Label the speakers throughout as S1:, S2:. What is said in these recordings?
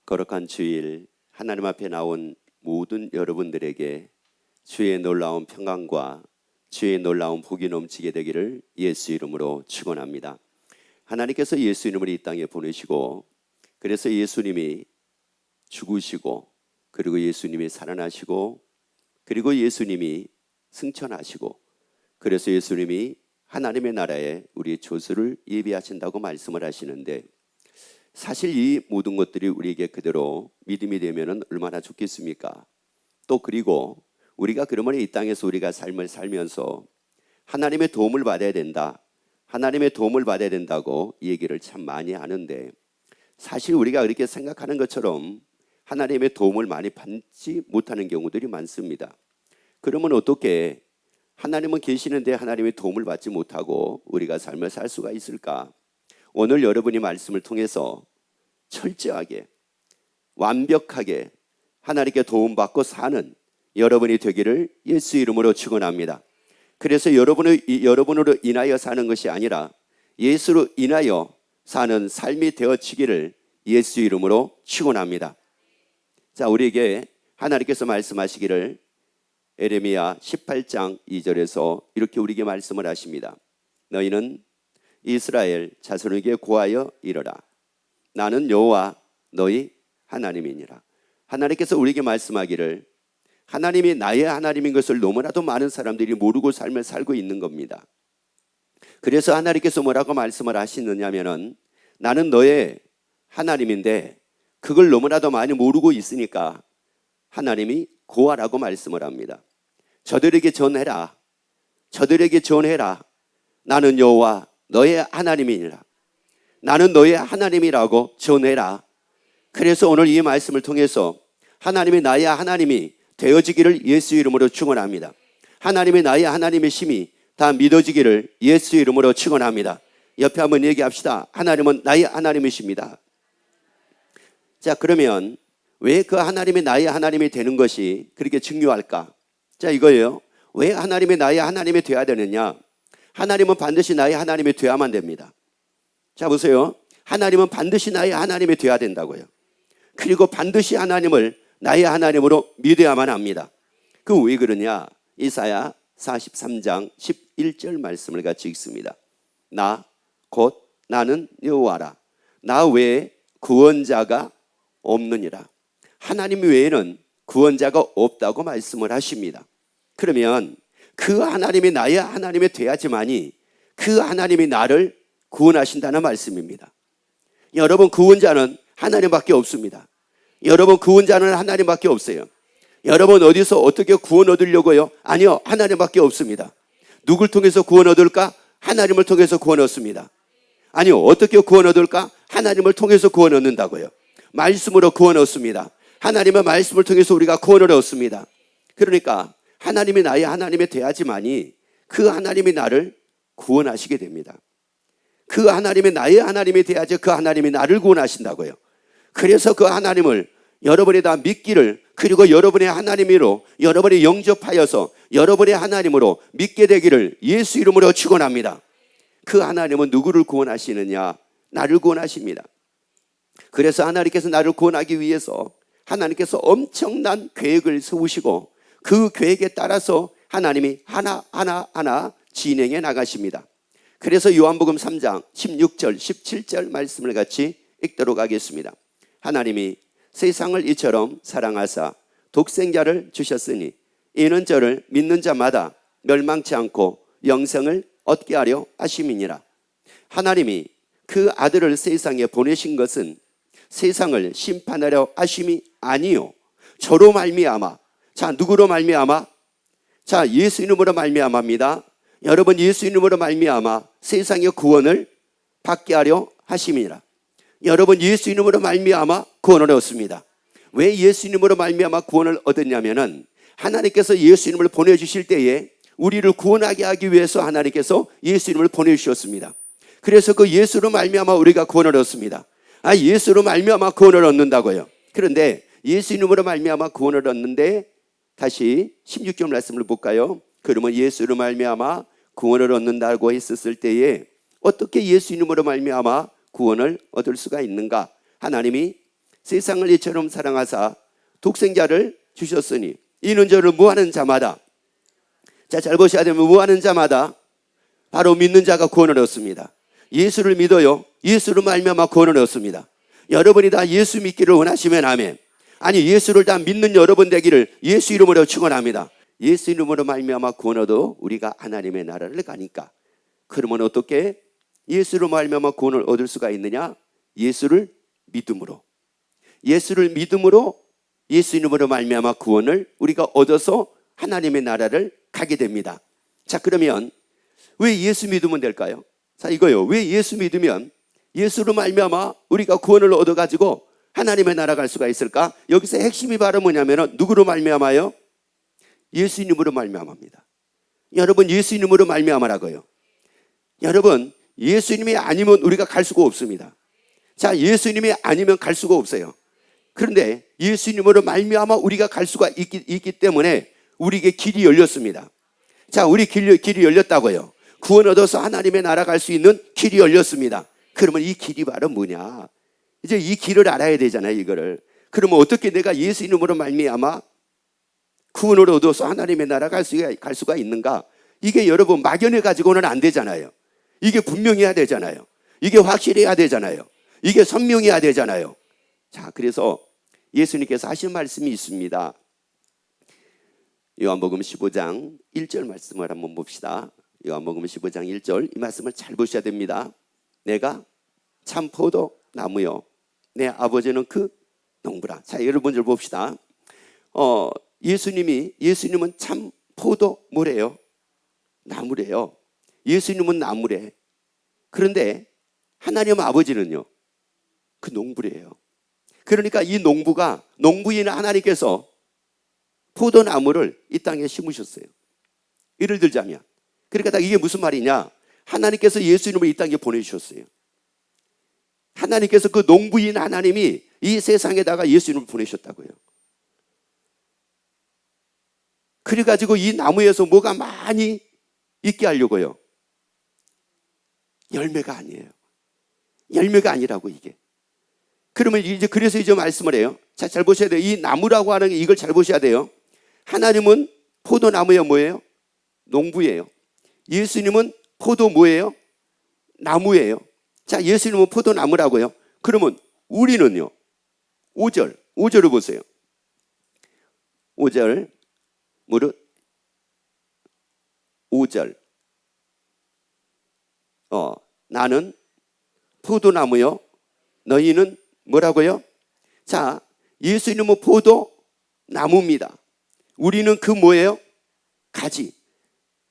S1: 거룩한 주일 하나님 앞에 나온 모든 여러분들에게 주의 놀라운 평강과 주의 놀라운 복이 넘치게 되기를 예수 이름으로 축원합니다. 하나님께서 예수 이름으로 이 땅에 보내시고, 그래서 예수님이 죽으시고, 그리고 예수님이 살아나시고, 그리고 예수님이 승천하시고, 그래서 예수님이 하나님의 나라에 우리의 조수를 예비하신다고 말씀을 하시는데, 사실 이 모든 것들이 우리에게 그대로 믿음이 되면 얼마나 좋겠습니까? 또 그리고 우리가 그러면 이 땅에서 우리가 삶을 살면서 하나님의 도움을 받아야 된다, 하나님의 도움을 받아야 된다고 이 얘기를 참 많이 하는데, 사실 우리가 그렇게 생각하는 것처럼 하나님의 도움을 많이 받지 못하는 경우들이 많습니다. 그러면 어떻게 하나님은 계시는데 하나님의 도움을 받지 못하고 우리가 삶을 살 수가 있을까? 오늘 여러분이 말씀을 통해서 철저하게 완벽하게 하나님께 도움받고 사는 여러분이 되기를 예수 이름으로 축원합니다. 그래서 여러분으로 인하여 사는 것이 아니라 예수로 인하여 사는 삶이 되어지기를 예수 이름으로 축원합니다. 자, 우리에게 하나님께서 말씀하시기를 에레미야 18장 2절에서 이렇게 우리에게 말씀을 하십니다. 너희는 이스라엘 자손에게 고하여 이르라. 나는 여호와 너희 하나님이니라. 하나님께서 우리에게 말씀하기를 하나님이 나의 하나님인 것을 너무나도 많은 사람들이 모르고 삶을 살고 있는 겁니다. 그래서 하나님께서 뭐라고 말씀을 하시느냐면은 나는 너의 하나님인데 그걸 너무나도 많이 모르고 있으니까 하나님이 고하라고 말씀을 합니다. 저들에게 전해라. 저들에게 전해라. 나는 여호와 너의 하나님이니라. 나는 너의 하나님이라고 전해라. 그래서 오늘 이 말씀을 통해서 하나님이 나의 하나님이 되어지기를 예수 이름으로 축원합니다. 하나님이 나의 하나님이심이 다 믿어지기를 예수 이름으로 축원합니다. 옆에 한번 얘기합시다. 하나님은 나의 하나님이십니다. 자, 그러면 왜 그 하나님이 나의 하나님이 되는 것이 그렇게 중요할까? 자, 이거예요. 왜 하나님이 나의 하나님이 되어야 되느냐? 하나님은 반드시 나의 하나님이 되어야만 됩니다. 자, 보세요. 하나님은 반드시 나의 하나님이 되어야 된다고요. 그리고 반드시 하나님을 나의 하나님으로 믿어야만 합니다. 그 왜 그러냐? 이사야 43장 11절 말씀을 같이 읽습니다. 나 곧 나는 여호와라. 나 외에 구원자가 없느니라. 하나님 외에는 구원자가 없다고 말씀을 하십니다. 그러면 그 하나님이 나의 하나님이 돼야지만이 그 하나님이 나를 구원하신다는 말씀입니다. 여러분, 구원자는 하나님밖에 없습니다. 여러분, 구원자는 하나님밖에 없어요. 여러분, 어디서 어떻게 구원 얻으려고요? 아니요, 하나님밖에 없습니다. 누굴 통해서 구원 얻을까? 하나님을 통해서 구원 얻습니다. 아니요, 어떻게 구원 얻을까? 하나님을 통해서 구원 얻는다고요. 말씀으로 구원 얻습니다. 하나님의 말씀을 통해서 우리가 구원을 얻습니다. 그러니까 하나님이 나의 하나님이 돼야지만이 그 하나님이 나를 구원하시게 됩니다. 그 하나님이 나의 하나님이 돼야지 그 하나님이 나를 구원하신다고요. 그래서 그 하나님을 여러분이 다 믿기를, 그리고 여러분의 하나님으로 여러분이 영접하여서 여러분의 하나님으로 믿게 되기를 예수 이름으로 축원합니다. 그 하나님은 누구를 구원하시느냐? 나를 구원하십니다. 그래서 하나님께서 나를 구원하기 위해서 하나님께서 엄청난 계획을 세우시고 그 계획에 따라서 하나님이 하나하나 진행해 나가십니다. 그래서 요한복음 3장 16절 17절 말씀을 같이 읽도록 하겠습니다. 하나님이 세상을 이처럼 사랑하사 독생자를 주셨으니 이는 저를 믿는 자마다 멸망치 않고 영생을 얻게 하려 하심이니라. 하나님이 그 아들을 세상에 보내신 것은 세상을 심판하려 하심이 아니요 저로 말미암아, 자, 누구로 말미암아? 자, 예수 이름으로 말미암아입니다. 여러분, 예수 이름으로 말미암아 세상의 구원을 받게 하려 하심이니라. 여러분, 예수 이름으로 말미암아 구원을 얻습니다. 왜 예수 이름으로 말미암아 구원을 얻었냐면은 하나님께서 예수 이름을 보내주실 때에 우리를 구원하게 하기 위해서 하나님께서 예수 이름을 보내주셨습니다. 그래서 그 예수로 말미암아 우리가 구원을 얻습니다. 예수로 말미암아 구원을 얻는다고요. 그런데 예수 이름으로 말미암아 구원을 얻는데, 다시 16절 말씀을 볼까요? 그러면 예수로 말미암아 구원을 얻는다고 했었을 때에 어떻게 예수 이름으로 말미암아 구원을 얻을 수가 있는가? 하나님이 세상을 이처럼 사랑하사 독생자를 주셨으니 이는 저를 무하는 자마다, 자, 잘 보셔야 되면 무하는 자마다 바로 믿는 자가 구원을 얻습니다. 예수를 믿어요. 예수로 말미암아 구원을 얻습니다. 여러분이 다 예수 믿기를 원하시면 아멘. 아니, 예수를 다 믿는 여러분 되기를 예수 이름으로 축원합니다. 예수 이름으로 말미암아 구원 얻어 우리가 하나님의 나라를 가니까. 그러면 어떻게 예수로 말미암아 구원을 얻을 수가 있느냐? 예수를 믿음으로. 예수를 믿음으로, 예수 이름으로 말미암아 구원을 우리가 얻어서 하나님의 나라를 가게 됩니다. 자, 그러면 왜 예수 믿으면 될까요? 자, 이거요. 왜 예수 믿으면 예수로 말미암아 우리가 구원을 얻어가지고 하나님의 나라 갈 수가 있을까? 여기서 핵심이 바로 뭐냐면 누구로 말미암아요? 예수 이름으로 말미암아입니다. 여러분, 예수 이름으로 말미암아라고요. 여러분, 예수님이 아니면 우리가 갈 수가 없습니다. 자, 예수님이 아니면 갈 수가 없어요. 그런데 예수님으로 말미암아 우리가 갈 수가 있기 때문에 우리에게 길이 열렸습니다. 자, 우리 길이 열렸다고요. 구원 얻어서 하나님의 나라 갈 수 있는 길이 열렸습니다. 그러면 이 길이 바로 뭐냐? 이제 이 길을 알아야 되잖아요, 이거를. 그러면 어떻게 내가 예수 이름으로 말미암아 구원을 얻어서 하나님의 나라 갈 수가 있는가? 이게 여러분 막연해 가지고는 안 되잖아요. 이게 분명해야 되잖아요. 이게 확실해야 되잖아요. 이게 선명해야 되잖아요. 자, 그래서 예수님께서 하신 말씀이 있습니다. 요한복음 15장 1절 말씀을 한번 봅시다. 요한복음 15장 1절, 이 말씀을 잘 보셔야 됩니다. 내가 참 포도나무요, 내 아버지는 그 농부라. 자, 여러분들 봅시다. 예수님은 참 포도뭐래요? 나무래요. 예수님은 나무래. 그런데 하나님 아버지는요, 그 농부래요. 그러니까 이 농부인 하나님께서 포도나무를 이 땅에 심으셨어요. 예를 들자면, 그러니까 이게 무슨 말이냐? 하나님께서 예수님을 이 땅에 보내주셨어요. 하나님께서 그 농부인 하나님이 이 세상에다가 예수님을 보내셨다고요. 그래가지고 이 나무에서 뭐가 많이 있게 하려고요. 열매가 아니에요. 열매가 아니라고, 이게. 그러면 그래서 이제 말씀을 해요. 자, 잘 보셔야 돼요. 이 나무라고 하는 이걸 잘 보셔야 돼요. 하나님은 포도나무예요, 뭐예요? 농부예요. 예수님은 포도 뭐예요? 나무예요. 자, 예수님은 포도나무라고요. 그러면 우리는요, 5절을 보세요. 5절, 무릇 5절. 나는 포도나무요, 너희는 뭐라고요? 자, 예수님은 포도나무입니다. 우리는 그 뭐예요? 가지.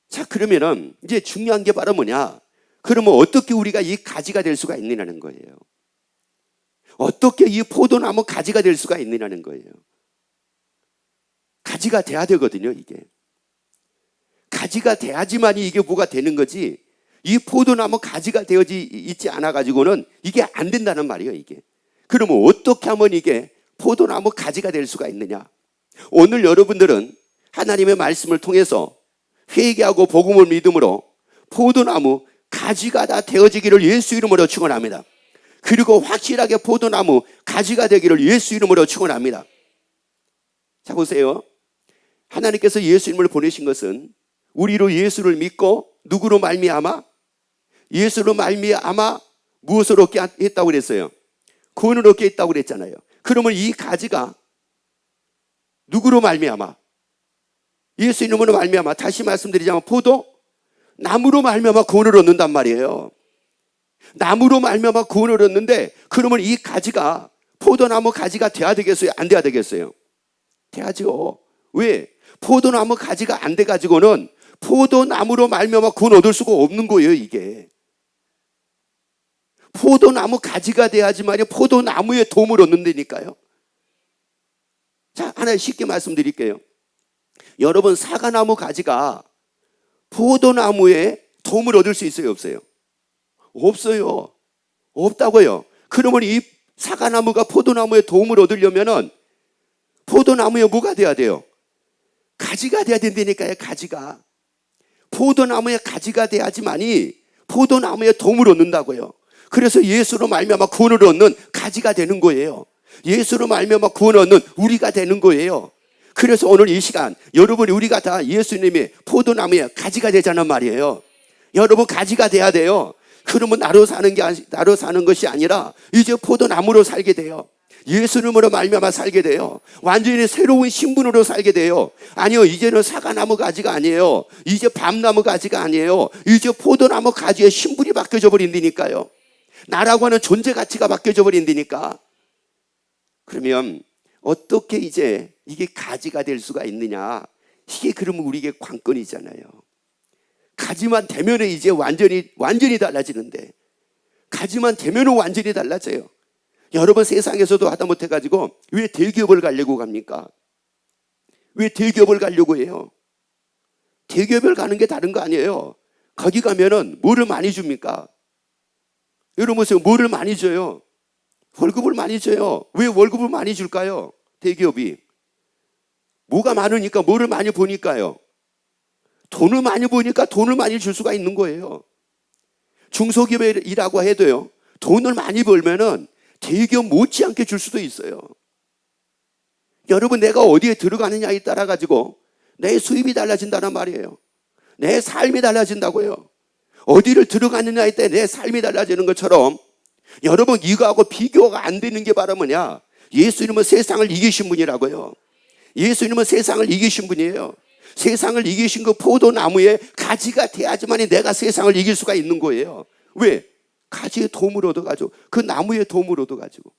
S1: 자, 그러면은 이제 중요한 게 바로 뭐냐? 그러면 어떻게 우리가 이 가지가 될 수가 있느냐는 거예요. 어떻게 이 포도나무 가지가 될 수가 있느냐는 거예요. 가지가 돼야 되거든요, 이게. 가지가 돼야지만이 이게 뭐가 되는 거지, 이 포도나무 가지가 되어지 있지 않아 가지고는 이게 안 된다는 말이에요, 이게. 그러면 어떻게 하면 이게 포도나무 가지가 될 수가 있느냐? 오늘 여러분들은 하나님의 말씀을 통해서 회개하고 복음을 믿음으로 포도나무 가지가 다 되어지기를 예수 이름으로 축원합니다. 그리고 확실하게 포도나무 가지가 되기를 예수 이름으로 축원합니다. 자, 보세요. 하나님께서 예수님을 보내신 것은 우리로 예수를 믿고 누구로 말미암아? 예수로 말미암아 무엇을 얻게 했다고 그랬어요? 구원을 얻게 했다고 그랬잖아요. 그러면 이 가지가 누구로 말미암아? 예수 이름으로 말미암아. 다시 말씀드리자면 포도 나무로 말미암아 구원을 얻는단 말이에요. 나무로 말미암아 구원을 얻는데, 그러면 이 가지가 포도나무 가지가 돼야 되겠어요? 안 돼야 되겠어요? 돼야죠. 왜? 포도나무 가지가 안 돼 가지고는 포도나무로 말미암아 구원 얻을 수가 없는 거예요, 이게. 포도나무 가지가 돼야지만이 포도나무의 도움을 얻는다니까요. 자, 하나 쉽게 말씀드릴게요. 여러분, 사과나무 가지가 포도나무에 도움을 얻을 수 있어요, 없어요? 없어요. 없다고요. 그러면 이 사과나무가 포도나무에 도움을 얻으려면은 포도나무에 뭐가 돼야 돼요? 가지가 돼야 된다니까요, 가지가. 포도나무에 가지가 돼야지만이 포도나무에 도움을 얻는다고요. 그래서 예수로 말미암아 구원을 얻는 가지가 되는 거예요. 예수로 말미암아 구원 얻는 우리가 되는 거예요. 그래서 오늘 이 시간 여러분이 우리가 다 예수님의 포도나무에 가지가 되자는 말이에요. 여러분 가지가 돼야 돼요. 그러면 나로 사는 것이 아니라 이제 포도나무로 살게 돼요. 예수님으로 말미암아 살게 돼요. 완전히 새로운 신분으로 살게 돼요. 아니요, 이제는 사과나무 가지가 아니에요. 이제 밤나무 가지가 아니에요. 이제 포도나무 가지의 신분이 바뀌어져 버린다니까요. 나라고 하는 존재 가치가 바뀌어져 버린다니까. 그러면 어떻게 이제 이게 가지가 될 수가 있느냐? 이게 그러면 우리에게 관건이잖아요. 가지만 되면 이제 완전히 달라지는데, 가지만 되면 완전히 달라져요. 여러분 세상에서도 하다못해 가지고 왜 대기업을 가려고 갑니까? 왜 대기업을 가려고 해요? 대기업을 가는 게 다른 거 아니에요. 거기 가면은 뭐를 많이 줍니까? 여러분 보세요. 뭐를 많이 줘요? 월급을 많이 줘요. 왜 월급을 많이 줄까요? 대기업이 뭐가 많으니까, 뭐를 많이 보니까요. 돈을 많이 보니까 돈을 많이 줄 수가 있는 거예요. 중소기업에 일하고 해도요, 돈을 많이 벌면은 대기업 못지않게 줄 수도 있어요. 여러분, 내가 어디에 들어가느냐에 따라 가지고 내 수입이 달라진다는 말이에요. 내 삶이 달라진다고요. 어디를 들어가느냐에 따라 내 삶이 달라지는 것처럼, 여러분 이거하고 비교가 안 되는 게 바로 뭐냐? 예수님은 세상을 이기신 분이라고요. 예수님은 세상을 이기신 분이에요. 세상을 이기신 그 포도나무에 가지가 돼야지만 내가 세상을 이길 수가 있는 거예요. 왜? 가지의 도움을 얻어가지고, 그 나무의 도움을 얻어가지고.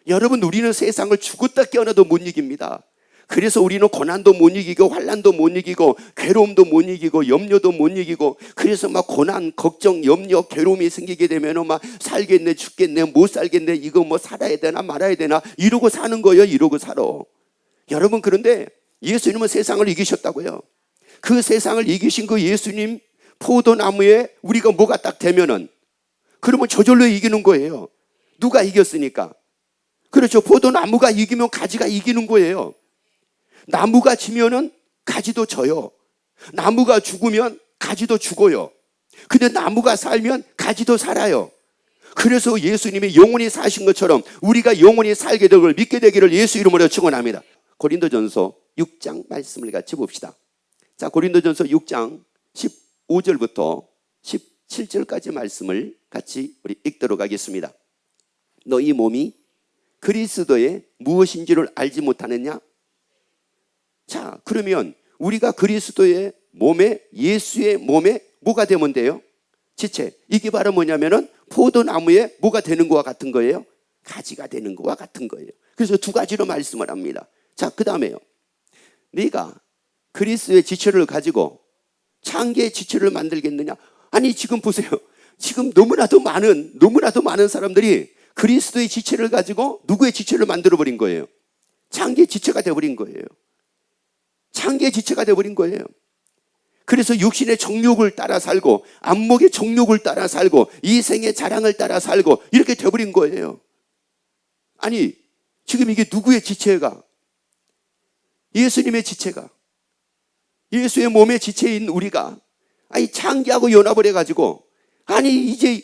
S1: 여러분, 우리는 세상을 죽었다 깨어나도 못 이깁니다. 그래서 우리는 고난도 못 이기고, 환난도 못 이기고, 괴로움도 못 이기고, 염려도 못 이기고, 그래서 막 고난, 걱정, 염려, 괴로움이 생기게 되면 막 살겠네, 죽겠네, 못 살겠네, 이거 뭐 살아야 되나 말아야 되나 이러고 사는 거예요. 이러고 살아. 여러분, 그런데 예수님은 세상을 이기셨다고요. 그 세상을 이기신 그 예수님 포도나무에 우리가 뭐가 딱 되면은, 그러면 저절로 이기는 거예요. 누가 이겼으니까. 그렇죠. 포도나무가 이기면 가지가 이기는 거예요. 나무가 지면은 가지도 져요. 나무가 죽으면 가지도 죽어요. 근데 나무가 살면 가지도 살아요. 그래서 예수님이 영원히 사신 것처럼 우리가 영원히 살게 되기를, 믿게 되기를 예수 이름으로 축원합니다. 고린도전서 6장 말씀을 같이 봅시다. 자, 고린도전서 6장 15절부터 17절까지 말씀을 같이 우리 읽도록 하겠습니다. 너희 몸이 그리스도의 무엇인지를 알지 못하느냐? 자, 그러면 우리가 그리스도의 몸에, 예수의 몸에 뭐가 되면 돼요? 지체. 이게 바로 뭐냐면은 포도나무에 뭐가 되는 것과 같은 거예요? 가지가 되는 것과 같은 거예요. 그래서 두 가지로 말씀을 합니다. 자, 그 다음에요. 네가 그리스도의 지체를 가지고 창기의 지체를 만들겠느냐? 아니, 지금 보세요. 지금 너무나도 많은 사람들이 그리스도의 지체를 가지고 누구의 지체를 만들어버린 거예요? 창기의 지체가 되어버린 거예요. 창기의 지체가 되어버린 거예요. 그래서 육신의 정욕을 따라 살고, 안목의 정욕을 따라 살고, 이생의 자랑을 따라 살고, 이렇게 되어버린 거예요. 아니, 지금 이게 누구의 지체가? 예수님의 지체가, 예수의 몸의 지체인 우리가, 아니, 창기하고 연합을 해가지고, 아니, 이제,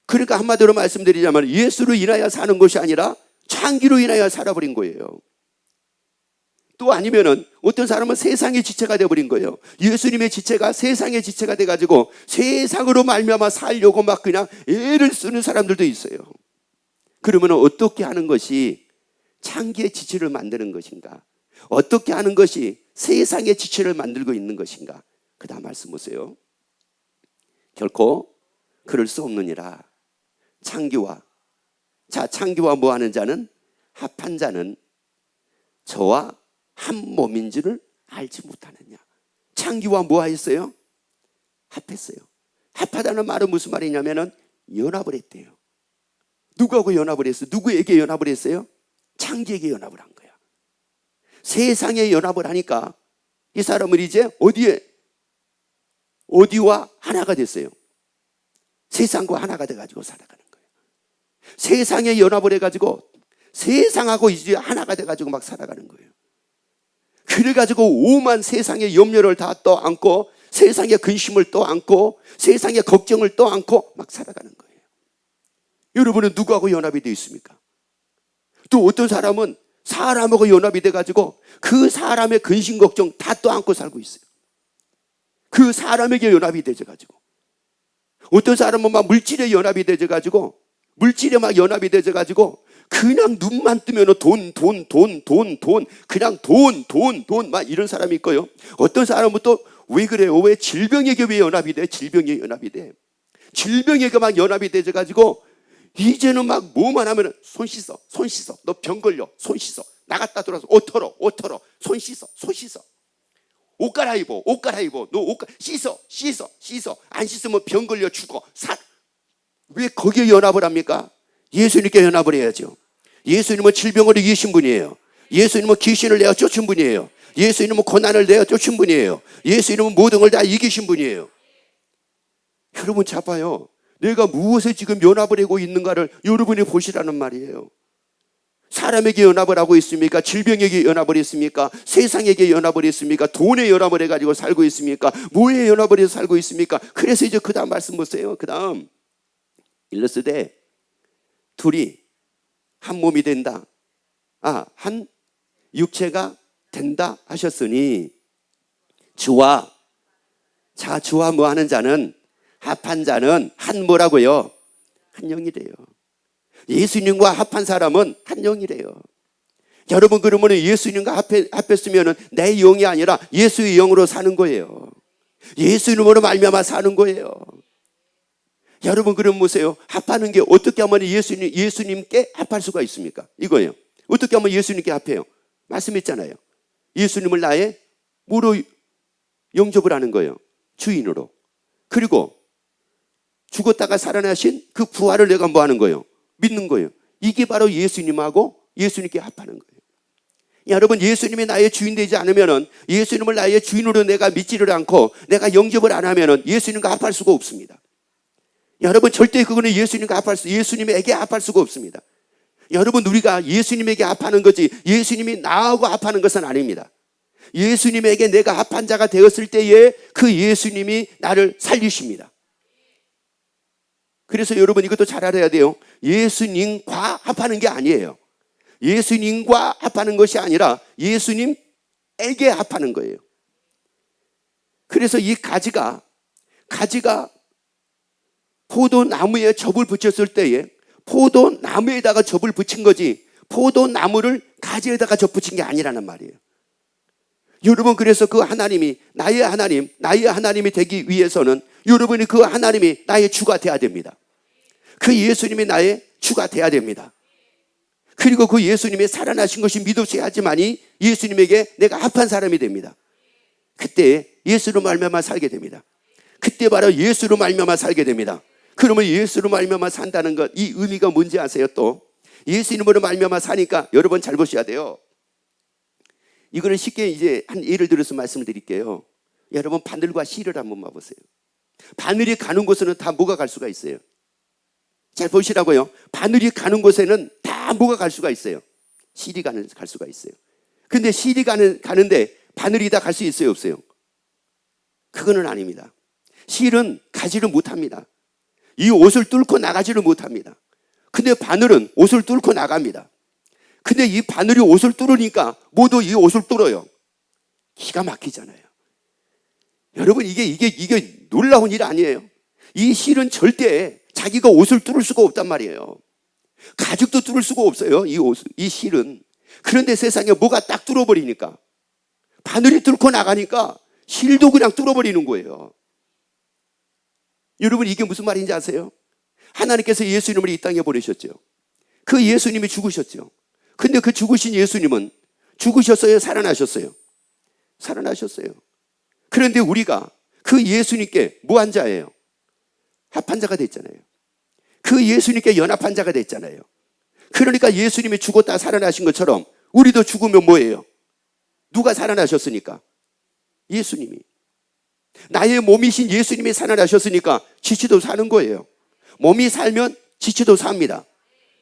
S1: 그러니까 한마디로 말씀드리자면 예수로 인하여 사는 것이 아니라 창기로 인하여 살아버린 거예요. 또 아니면은 어떤 사람은 세상의 지체가 되어버린 거예요. 예수님의 지체가 세상의 지체가 돼가지고 세상으로 말미암아 살려고 막 그냥 애를 쓰는 사람들도 있어요. 그러면 어떻게 하는 것이 창기의 지체를 만드는 것인가? 어떻게 하는 것이 세상의 지체를 만들고 있는 것인가? 그 다음 말씀 보세요. 결코 그럴 수 없느니라. 창기와 뭐 하는 자는, 합한 자는 저와 한 몸인 줄을 알지 못하느냐. 창기와 뭐 하였어요? 합했어요. 합하다는 말은 무슨 말이냐면은 연합을 했대요. 누구하고 연합을 했어요? 누구에게 연합을 했어요? 창기에게 연합을 한 거야. 세상에 연합을 하니까 이 사람은 이제 어디와 하나가 됐어요? 세상과 하나가 돼가지고 살아가는 거예요. 세상에 연합을 해가지고 세상하고 이제 하나가 돼가지고 막 살아가는 거예요. 그래가지고 오만 세상의 염려를 다 떠안고, 세상의 근심을 떠안고, 세상의 걱정을 떠안고 막 살아가는 거예요. 여러분은 누구하고 연합이 되어 있습니까? 또 어떤 사람은 사람하고 연합이 돼가지고 그 사람의 근심 걱정 다 떠안고 살고 있어요. 그 사람에게 연합이 되져가지고. 어떤 사람은 막 물질에 연합이 되져가지고, 물질에 막 연합이 되져가지고 그냥 눈만 뜨면 돈, 그냥 돈 막 이런 사람이 있고요. 어떤 사람은 또 왜 그래요? 왜 질병에게 왜 연합이 돼? 질병에 연합이 돼. 질병에게 막 연합이 되져가지고 이제는 막 뭐만 하면 손 씻어. 너 병 걸려. 손 씻어. 나갔다 들어와서 옷 털어. 손 씻어. 옷 갈아입어. 너 옷 씻어. 안 씻으면 병 걸려 죽어. 왜 거기에 연합을 합니까? 예수님께 연합을 해야죠. 예수님은 질병을 이기신 분이에요. 예수님은 귀신을 내어 쫓은 분이에요. 예수님은 고난을 내어 쫓은 분이에요. 예수님은 모든 걸 다 이기신 분이에요. 여러분 잘 봐요. 내가 무엇에 지금 연합을 하고 있는가를 여러분이 보시라는 말이에요. 사람에게 연합을 하고 있습니까? 질병에게 연합을 했습니까? 세상에게 연합을 했습니까? 돈에 연합을 해가지고 살고 있습니까? 뭐에 연합을 해서 살고 있습니까? 그래서 이제 그 다음 말씀 보세요. 그 다음 일러스되 둘이 한 몸이 된다. 한 육체가 된다 하셨으니 주와 뭐 하는 자는 합한 자는 한 뭐라고요? 한 영이래요. 예수님과 합한 사람은 한 영이래요. 여러분 그러면 예수님과 합했으면 내 영이 아니라 예수의 영으로 사는 거예요. 예수님으로 말미암아 사는 거예요. 여러분 그럼 보세요. 합하는 게 어떻게 하면 예수님께 합할 수가 있습니까? 이거예요. 어떻게 하면 예수님께 합해요? 말씀했잖아요. 예수님을 나의 뭐로 영접을 하는 거예요? 주인으로. 그리고 죽었다가 살아나신 그 부활을 내가 뭐 하는 거예요? 믿는 거예요. 이게 바로 예수님하고 예수님께 합하는 거예요. 여러분 예수님이 나의 주인 되지 않으면 예수님을 나의 주인으로 내가 믿지를 않고 내가 영접을 안 하면 예수님과 합할 수가 없습니다. 여러분 절대 그거는 예수님에게 합할 수가 없습니다. 여러분 우리가 예수님에게 합하는 거지 예수님이 나하고 합하는 것은 아닙니다. 예수님에게 내가 합한 자가 되었을 때에 그 예수님이 나를 살리십니다. 그래서 여러분 이것도 잘 알아야 돼요. 예수님과 합하는 게 아니에요. 예수님과 합하는 것이 아니라 예수님에게 합하는 거예요. 그래서 이 가지가 포도나무에 접을 붙였을 때에 포도나무에다가 접을 붙인 거지 포도나무를 가지에다가 접 붙인 게 아니라는 말이에요. 여러분 그래서 그 하나님이 나의 하나님이 되기 위해서는 여러분이 그 하나님이 나의 주가 돼야 됩니다. 그 예수님이 나의 주가 돼야 됩니다. 그리고 그 예수님이 살아나신 것이 믿어져야지만이 예수님에게 내가 합한 사람이 됩니다. 그때 예수로 말미암아 살게 됩니다. 그때 바로 예수로 말미암아 살게 됩니다. 그러면 예수로 말미암아 산다는 것, 이 의미가 뭔지 아세요? 또 예수님으로 말미암아 사니까 여러분 잘 보셔야 돼요. 이거는 쉽게 이제 한 예를 들어서 말씀을 드릴게요. 여러분 바늘과 실을 한번 봐보세요. 바늘이 가는 곳에는 다 뭐가 갈 수가 있어요? 잘 보시라고요. 바늘이 가는 곳에는 다 뭐가 갈 수가 있어요? 실이 갈 수가 있어요. 근데 실이 가는데 바늘이 다 갈 수 있어요? 없어요? 그거는 아닙니다. 실은 가지를 못합니다. 이 옷을 뚫고 나가지를 못합니다. 근데 바늘은 옷을 뚫고 나갑니다. 근데 이 바늘이 옷을 뚫으니까 모두 이 옷을 뚫어요. 기가 막히잖아요. 여러분 이게 놀라운 일 아니에요? 이 실은 절대 자기가 옷을 뚫을 수가 없단 말이에요. 가죽도 뚫을 수가 없어요. 이 실은. 그런데 세상에 뭐가 딱 뚫어버리니까 바늘이 뚫고 나가니까 실도 그냥 뚫어버리는 거예요. 여러분 이게 무슨 말인지 아세요? 하나님께서 예수님을 이 땅에 보내셨죠. 그 예수님이 죽으셨죠. 근데 그 죽으신 예수님은 죽으셨어요? 살아나셨어요? 살아나셨어요. 그런데 우리가 그 예수님께 뭐한 자예요? 합한 자가 됐잖아요. 그 예수님께 연합한 자가 됐잖아요. 그러니까 예수님이 죽었다 살아나신 것처럼 우리도 죽으면 뭐예요? 누가 살아나셨으니까? 예수님이. 나의 몸이신 예수님이 살아나셨으니까 지치도 사는 거예요. 몸이 살면 지치도 삽니다.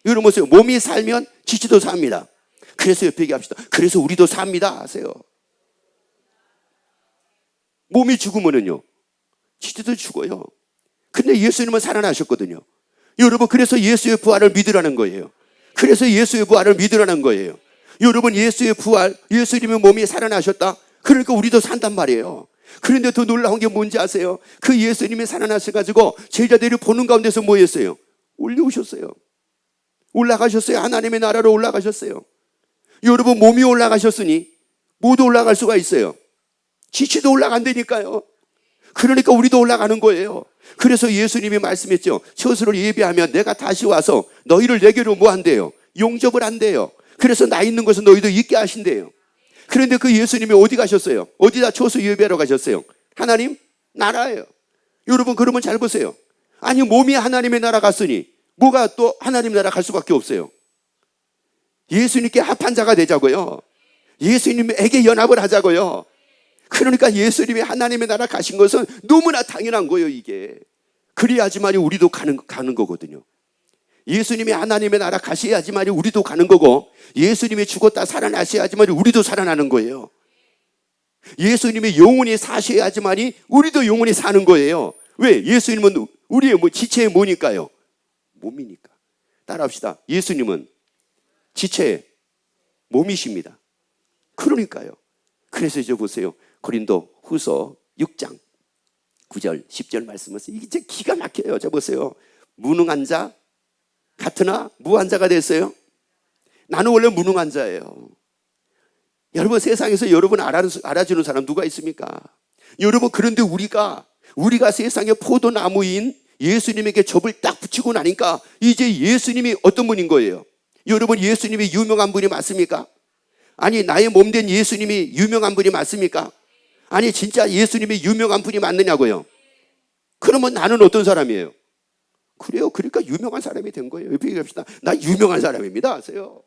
S1: 여러분 보세요. 몸이 살면 지치도 삽니다. 그래서 옆에 얘기합시다. 그래서 우리도 삽니다 하세요. 몸이 죽으면은요 지치도 죽어요. 근데 예수님은 살아나셨거든요. 여러분 그래서 예수의 부활을 믿으라는 거예요. 그래서 예수의 부활을 믿으라는 거예요. 여러분, 예수의 부활, 예수님의 몸이 살아나셨다. 그러니까 우리도 산단 말이에요. 그런데 더 놀라운 게 뭔지 아세요? 그 예수님이 살아나셔가지고 제자들이 보는 가운데서 뭐 했어요? 올려오셨어요. 올라가셨어요. 하나님의 나라로 올라가셨어요. 여러분, 몸이 올라가셨으니 모두 올라갈 수가 있어요. 지치도 올라간다니까요. 그러니까 우리도 올라가는 거예요. 그래서 예수님이 말씀했죠. 처소를 예비하면 내가 다시 와서 너희를 내게로 뭐 한대요? 용접을 한대요. 그래서 나 있는 곳에 너희도 있게 하신대요. 그런데 그 예수님이 어디 가셨어요? 어디다 처소 예비하러 가셨어요? 하나님 나라예요. 여러분, 그러면 잘 보세요. 아니, 몸이 하나님의 나라 갔으니 뭐가 또 하나님 나라 갈 수밖에 없어요. 예수님께 합한 자가 되자고요. 예수님에게 연합을 하자고요. 그러니까 예수님이 하나님의 나라 가신 것은 너무나 당연한 거예요, 이게. 그래야지만이 우리도 가는 거거든요. 예수님이 하나님의 나라 가셔야지만이 우리도 가는 거고, 예수님이 죽었다 살아나셔야지만이 우리도 살아나는 거예요. 예수님이 영원히 사셔야지만이 우리도 영원히 사는 거예요. 왜? 예수님은 우리의 지체의 뭐니까요? 몸이니까. 따라합시다. 예수님은 지체의 몸이십니다. 그러니까요. 그래서 이제 보세요. 고린도 후서 6장 9절 10절 말씀을 이게 진짜 기가 막혀요. 자 보세요. 무능한 자 같으나 무한 자가 됐어요. 나는 원래 무능한 자예요. 여러분, 세상에서 여러분 알아주는 사람 누가 있습니까? 여러분, 그런데 우리가 세상의 포도나무인 예수님에게 접을 딱 붙이고 나니까 이제 예수님이 어떤 분인 거예요? 여러분, 예수님이 유명한 분이 맞습니까? 아니, 나의 몸된 예수님이 유명한 분이 맞습니까? 아니, 진짜 예수님이 유명한 분이 맞느냐고요? 그러면 나는 어떤 사람이에요? 그래요. 그러니까 유명한 사람이 된 거예요. 옆에 얘기합시다. 나 유명한 사람입니다 하세요.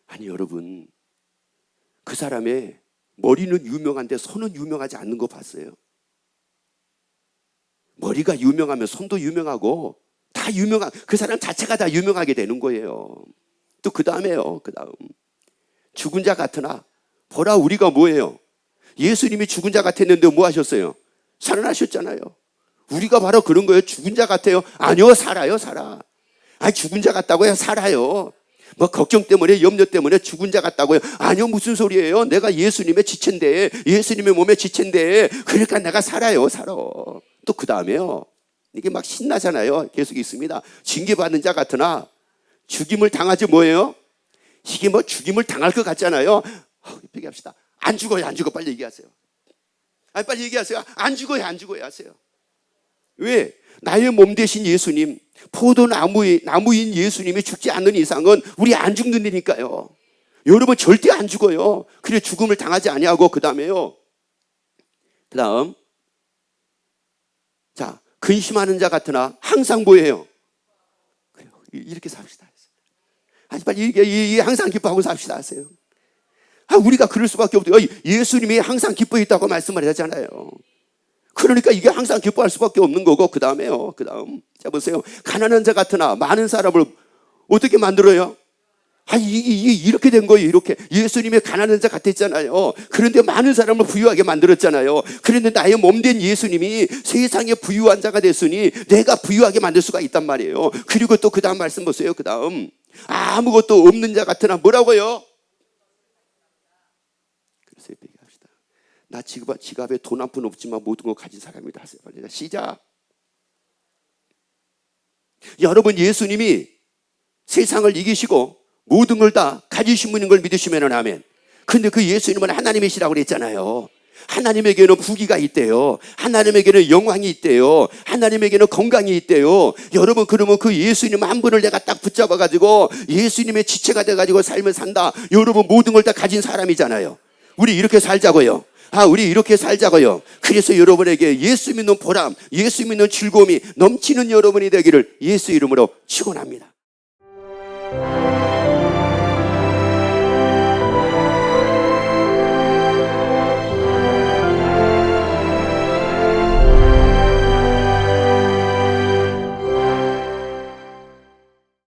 S1: 아니, 여러분, 그 사람의 머리는 유명한데 손은 유명하지 않는 거 봤어요? 머리가 유명하면 손도 유명하고 다 유명한, 그 사람 자체가 다 유명하게 되는 거예요. 또 그 다음에요. 그 다음, 죽은 자 같으나 보라, 우리가 뭐예요? 예수님이 죽은 자 같았는데 뭐 하셨어요? 살아나셨잖아요. 우리가 바로 그런 거예요. 죽은 자 같아요? 아니요, 살아요, 살아. 아니, 죽은 자 같다고요? 살아요. 뭐 걱정 때문에, 염려 때문에 죽은 자 같다고요? 아니요, 무슨 소리예요? 내가 예수님의 지체인데, 예수님의 몸의 지체인데, 그러니까 내가 살아요, 살아. 또 그 다음에요. 이게 막 신나잖아요. 계속 있습니다. 징계받는 자 같으나 죽임을 당하지 뭐예요? 이게 뭐 죽임을 당할 것 같잖아요. 얘기합시다. 안 죽어요, 안 죽어. 빨리 얘기하세요. 아니, 빨리 얘기하세요. 안 죽어요, 안 죽어요 하세요. 왜? 나의 몸 대신 예수님, 나무인 예수님이 죽지 않는 이상은 우리 안 죽는다니까요. 여러분, 절대 안 죽어요. 그래, 죽음을 당하지 아니하고 그 다음에요. 그 다음, 자, 근심하는 자 같으나 항상 뭐예요? 이렇게 삽시다. 아니, 빨리 항상 기뻐하고 삽시다 하세요. 우리가 그럴 수밖에 없어요. 예수님이 항상 기뻐했다고 말씀을 하잖아요. 그러니까 이게 항상 기뻐할 수밖에 없는 거고, 그 다음에요. 그 다음, 자 보세요. 가난한 자 같으나 많은 사람을 어떻게 만들어요? 이렇게 된 거예요. 이렇게 예수님이 가난한 자 같았잖아요. 그런데 많은 사람을 부유하게 만들었잖아요. 그런데 나의 몸된 예수님이 세상에 부유한 자가 됐으니 내가 부유하게 만들 수가 있단 말이에요. 그리고 또 그 다음 말씀 보세요. 그 다음, 아무것도 없는 자 같으나 뭐라고요? 그래서 얘기합시다. 나 지갑에 돈 한 푼 없지만 모든 걸 가진 사람이다 하세요. 빨리 시작. 여러분, 예수님이 세상을 이기시고 모든 걸 다 가지신 분인 걸 믿으시면 아멘. 근데 그 예수님은 하나님이시라고 그랬잖아요. 하나님에게는 부귀가 있대요. 하나님에게는 영광이 있대요. 하나님에게는 건강이 있대요. 여러분, 그러면 그 예수님 한 분을 내가 딱 붙잡아가지고 예수님의 지체가 돼가지고 삶을 산다. 여러분, 모든 걸 다 가진 사람이잖아요. 우리 이렇게 살자고요. 우리 이렇게 살자고요. 그래서 여러분에게 예수 믿는 보람, 예수 믿는 즐거움이 넘치는 여러분이 되기를 예수 이름으로 축원합니다.